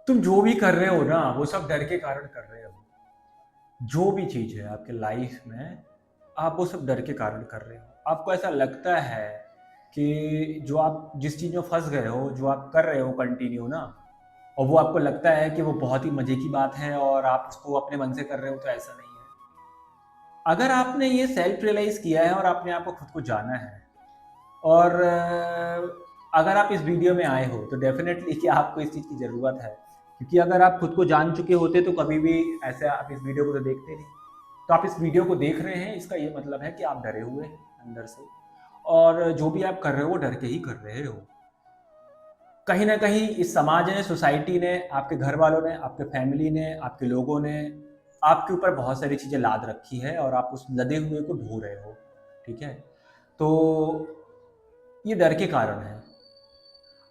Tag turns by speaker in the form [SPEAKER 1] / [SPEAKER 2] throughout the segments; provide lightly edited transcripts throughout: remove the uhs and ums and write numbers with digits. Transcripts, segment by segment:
[SPEAKER 1] तुम जो भी कर रहे हो ना वो सब डर के कारण कर रहे हो। जो भी चीज़ है आपके लाइफ में, आप वो सब डर के कारण कर रहे हो। आपको ऐसा लगता है कि जो आप जिस चीज़ में फंस गए हो, जो आप कर रहे हो कंटिन्यू ना, और वो आपको लगता है कि वो बहुत ही मज़े की बात है और आप उसको अपने मन से कर रहे हो, तो ऐसा नहीं है। अगर आपने ये सेल्फ रियलाइज़ किया है और आपने आपको खुद को जाना है, और अगर आप इस वीडियो में आए हो तो डेफिनेटली कि आपको इस चीज़ की ज़रूरत है, क्योंकि अगर आप खुद को जान चुके होते तो कभी भी ऐसे आप इस वीडियो को तो देखते नहीं। तो आप इस वीडियो को देख रहे हैं, इसका ये मतलब है कि आप डरे हुए हैं अंदर से, और जो भी आप कर रहे हो वो डर के ही कर रहे हो। कहीं ना कहीं इस समाज ने, सोसाइटी ने, आपके घर वालों ने, आपके फैमिली ने, आपके लोगों ने आपके ऊपर बहुत सारी चीज़ें लाद रखी है और आप उस लदे हुए को ढो रहे हो। ठीक है, तो ये डर के कारण है।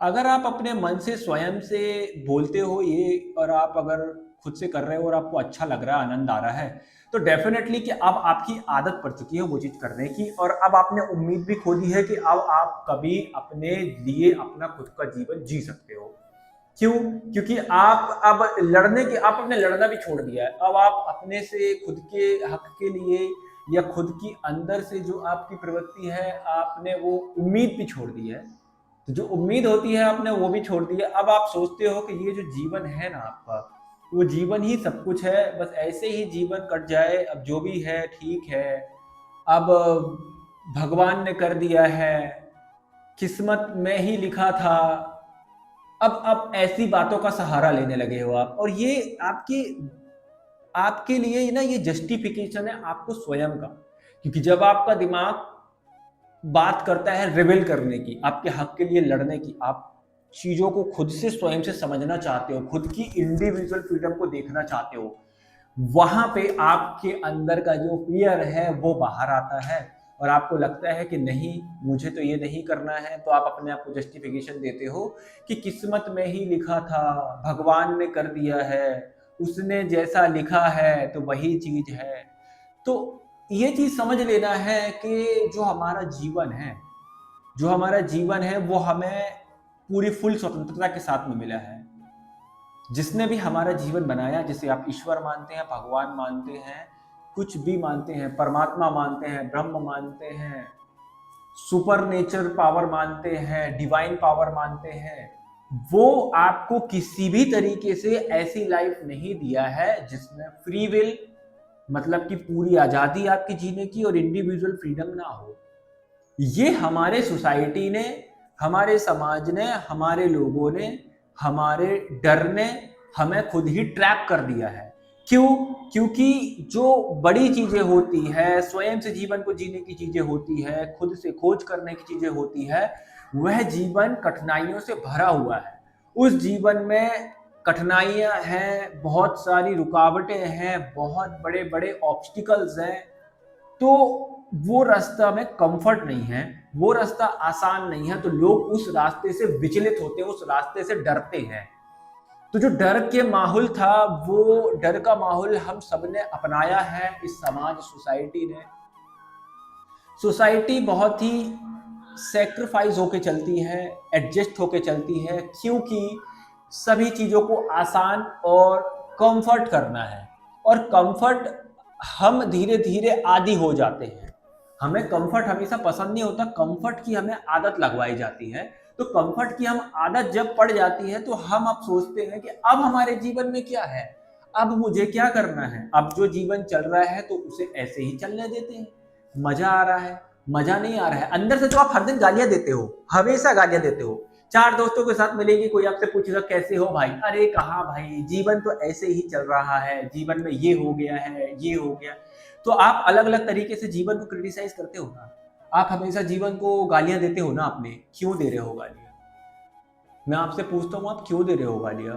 [SPEAKER 1] अगर आप अपने मन से स्वयं से बोलते हो ये, और आप अगर खुद से कर रहे हो और आपको अच्छा लग रहा है, आनंद आ रहा है, तो डेफिनेटली कि अब आपकी आदत पड़ चुकी है वो चीज़ करने की, और अब आपने उम्मीद भी खो दी है कि अब आप कभी अपने लिए अपना खुद का जीवन जी सकते हो। क्यों? क्योंकि आप अब लड़ने की, आप अपने लड़ना भी छोड़ दिया है। अब आप अपने से खुद के हक के लिए, या खुद की अंदर से जो आपकी प्रवृत्ति है, आपने वो उम्मीद भी छोड़ दी है। तो जो उम्मीद होती है आपने वो भी छोड़ दी है। अब आप सोचते हो कि ये जो जीवन है ना आपका, वो जीवन ही सब कुछ है, बस ऐसे ही जीवन कट जाए, अब जो भी है ठीक है। अब भगवान ने कर दिया है, किस्मत में ही लिखा था। अब ऐसी बातों का सहारा लेने लगे हो आप, और ये आपकी आपके लिए ना ये जस्टिफिकेशन है आपको स्वयं का। क्योंकि जब आपका दिमाग बात करता है रिवेल करने की, आपके हक के लिए लड़ने की, आप चीजों को खुद से स्वयं से समझना चाहते हो, खुद की इंडिविजुअल फ्रीडम को देखना चाहते हो, वहां पे आपके अंदर का जो फियर है वो बाहर आता है, और आपको लगता है कि नहीं, मुझे तो ये नहीं करना है। तो आप अपने आप को जस्टिफिकेशन देते हो कि किस्मत में ही लिखा था, भगवान ने कर दिया है, उसने जैसा लिखा है तो वही चीज है। तो ये चीज समझ लेना है कि जो हमारा जीवन है वो हमें पूरी फुल स्वतंत्रता के साथ में मिला है। जिसने भी हमारा जीवन बनाया, जिसे आप ईश्वर मानते हैं, भगवान मानते हैं, कुछ भी मानते हैं, परमात्मा मानते हैं, ब्रह्म मानते हैं, सुपर नेचर पावर मानते हैं, डिवाइन पावर मानते हैं, वो आपको किसी भी तरीके से ऐसी लाइफ नहीं दिया है जिसमें फ्री विल, मतलब कि पूरी आजादी आपकी जीने की और इंडिविजुअल फ्रीडम ना हो। ये हमारे सोसाइटी ने, हमारे समाज ने, हमारे लोगों ने, हमारे डर ने हमें खुद ही ट्रैप कर दिया है। क्यों? क्योंकि जो बड़ी चीजें होती है, स्वयं से जीवन को जीने की चीजें होती है, खुद से खोज करने की चीजें होती है, वह जीवन कठिनाइयों से भरा हुआ है। उस जीवन में कठिनाइयां हैं, बहुत सारी रुकावटें हैं, बहुत बड़े बड़े ऑब्स्टिकल्स हैं। तो वो रास्ता में कंफर्ट नहीं है, वो रास्ता आसान नहीं है, तो लोग उस रास्ते से विचलित होते हैं, उस रास्ते से डरते हैं। तो जो डर के माहौल था, वो डर का माहौल हम सबने अपनाया है, इस समाज, सोसाइटी ने। सोसाइटी बहुत ही सेक्रीफाइस होके चलती है, एडजस्ट होके चलती है, क्योंकि सभी चीजों को आसान और कंफर्ट करना है। और कंफर्ट, हम धीरे धीरे आदी हो जाते हैं। हमें कंफर्ट हमेशा पसंद नहीं होता, कंफर्ट की हमें आदत लगवाई जाती है। तो कंफर्ट की हम आदत जब पड़ जाती है तो हम अब सोचते हैं कि अब हमारे जीवन में क्या है, अब मुझे क्या करना है, अब जो जीवन चल रहा है तो उसे ऐसे ही चलने देते हैं। मजा आ रहा है, मजा नहीं आ रहा है, अंदर से तो आप हर दिन गालियां देते हो, हमेशा गालियां देते हो। चार दोस्तों के साथ मिलेंगे, कोई आपसे पूछेगा कैसे हो भाई, अरे कहाँ भाई, जीवन तो ऐसे ही चल रहा है, जीवन में ये हो गया है, ये हो गया। तो आप अलग अलग तरीके से जीवन को क्रिटिसाइज करते हो ना, आप हमेशा जीवन को गालियां देते हो ना। अपने क्यों दे रहे हो गालियां? मैं आपसे पूछता हूँ, आप क्यों दे रहे हो गालियां?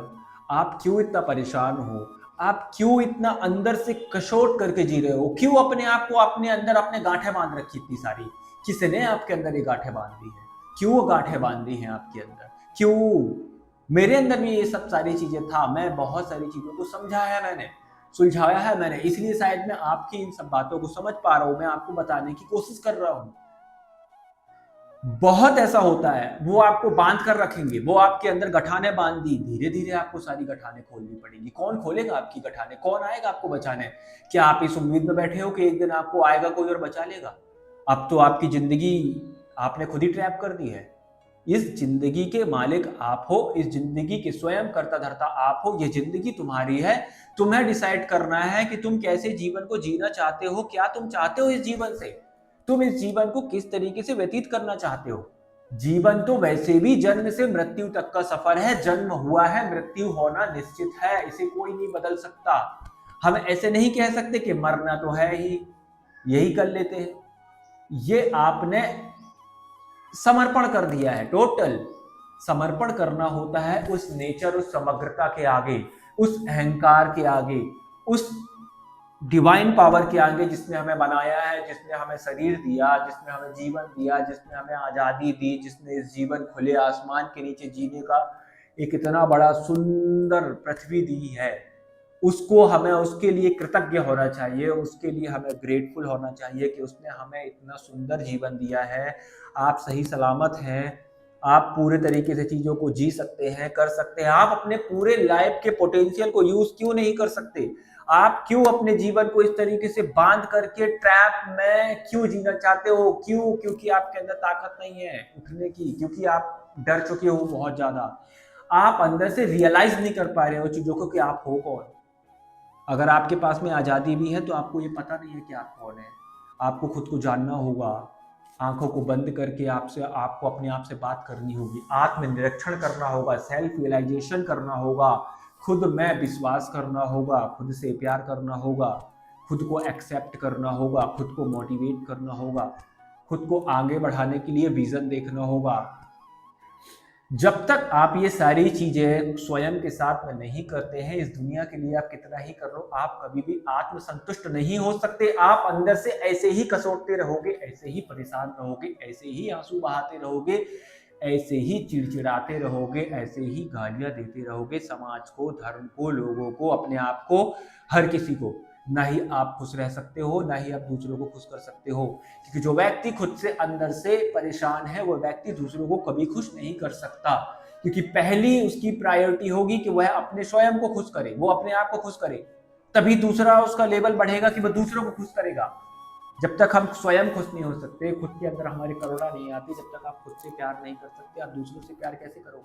[SPEAKER 1] आप क्यों इतना परेशान हो? आप क्यों इतना अंदर से कशोट करके जी रहे हो? क्यों अपने आप को, अपने अंदर अपने गांठें बांध रखी इतनी सारी? किसने आपके अंदर ये गांठें बांध दी है? क्यों वो गांठें बांध दी हैं आपके अंदर? क्यों? मेरे अंदर भी ये सब सारी चीजें था, मैं बहुत सारी चीजों को समझा है मैंने, सुलझाया है मैंने, इसलिए शायद मैं आपकी इन सब बातों को समझ पा रहा हूं, मैं आपको बताने की कोशिश कर रहा हूं। बहुत ऐसा होता है, वो आपको बांध कर रखेंगे, वो आपके अंदर गठाने बांध दी, धीरे धीरे आपको सारी गठाने खोलनी पड़ेगी। कौन खोलेगा आपकी गठाने? कौन आएगा आपको बचाने? क्या आप इस उम्मीद में बैठे हो कि एक दिन आपको आएगा कोई और बचा लेगा? अब तो आपकी जिंदगी आपने खुद ही ट्रैप कर दी है। इस जिंदगी के मालिक आप हो, इस जिंदगी के स्वयं कर्ता धर्ता आप हो। ये जिंदगी तुम्हारी है, तुम्हें डिसाइड करना है कि तुम कैसे जीवन को जीना चाहते हो, क्या तुम चाहते हो इस जीवन से, तुम इस जीवन को किस तरीके से व्यतीत करना चाहते हो। जीवन तो वैसे भी जन्म से मृत्यु तक का सफर है, जन्म हुआ है, मृत्यु होना निश्चित है, इसे कोई नहीं बदल सकता। हम ऐसे नहीं कह सकते कि मरना तो है ही, यही कर लेते हैं। ये आपने समर्पण कर दिया है, टोटल समर्पण करना होता है उस नेचर, उस समग्रता के आगे, उस अहंकार के आगे, उस डिवाइन पावर के आगे जिसने हमें बनाया है, जिसने हमें शरीर दिया, जिसने हमें जीवन दिया, जिसने हमें आजादी दी, जिसने इस जीवन खुले आसमान के नीचे जीने का एक इतना बड़ा सुंदर पृथ्वी दी है। उसको हमें उसके लिए कृतज्ञ होना चाहिए, उसके लिए हमें ग्रेटफुल होना चाहिए कि उसने हमें इतना सुंदर जीवन दिया है। आप सही सलामत हैं, आप पूरे तरीके से चीज़ों को जी सकते हैं, कर सकते हैं। आप अपने पूरे लाइफ के पोटेंशियल को यूज क्यों नहीं कर सकते? आप क्यों अपने जीवन को इस तरीके से बांध करके ट्रैप में क्यों जीना चाहते हो? क्यों? क्योंकि आपके अंदर ताकत नहीं है उठने की, क्योंकि आप डर चुके हो बहुत ज्यादा। आप अंदर से रियलाइज नहीं कर पा रहे हो चीजों को कि आप हो कौन। अगर आपके पास में आज़ादी भी है तो आपको ये पता नहीं है कि आप कौन है। आपको खुद को जानना होगा, आंखों को बंद करके आपको अपने आप से बात करनी होगी, आत्मनिरीक्षण करना होगा, सेल्फ रियलाइजेशन करना होगा, खुद में विश्वास करना होगा, खुद से प्यार करना होगा, खुद को एक्सेप्ट करना होगा, खुद को मोटिवेट करना होगा, खुद को आगे बढ़ाने के लिए विजन देखना होगा। जब तक आप ये सारी चीजें स्वयं के साथ में नहीं करते हैं, इस दुनिया के लिए आप कितना ही कर लो, आप कभी भी आत्मसंतुष्ट नहीं हो सकते। आप अंदर से ऐसे ही कसोटते रहोगे, ऐसे ही परेशान रहोगे, ऐसे ही आंसू बहाते रहोगे, ऐसे ही चिड़चिड़ाते रहोगे, ऐसे ही गालियां देते रहोगे समाज को, धर्म को, लोगों को, अपने आप को, हर किसी को। ना ही आप खुश रह सकते हो, ना ही आप दूसरों को खुश कर सकते हो। क्योंकि जो व्यक्ति खुद से अंदर से परेशान है, वो व्यक्ति दूसरों को कभी खुश नहीं कर सकता। क्योंकि पहली उसकी प्रायोरिटी होगी कि वह अपने स्वयं को खुश करे, वो अपने आप को खुश करे, तभी दूसरा उसका लेवल बढ़ेगा कि वह दूसरों को खुश करेगा। जब तक हम स्वयं खुश नहीं हो सकते, खुद के अंदर हमारी करुणा नहीं आती, जब तक आप खुद से प्यार नहीं कर सकते, आप दूसरों से प्यार कैसे करोगे?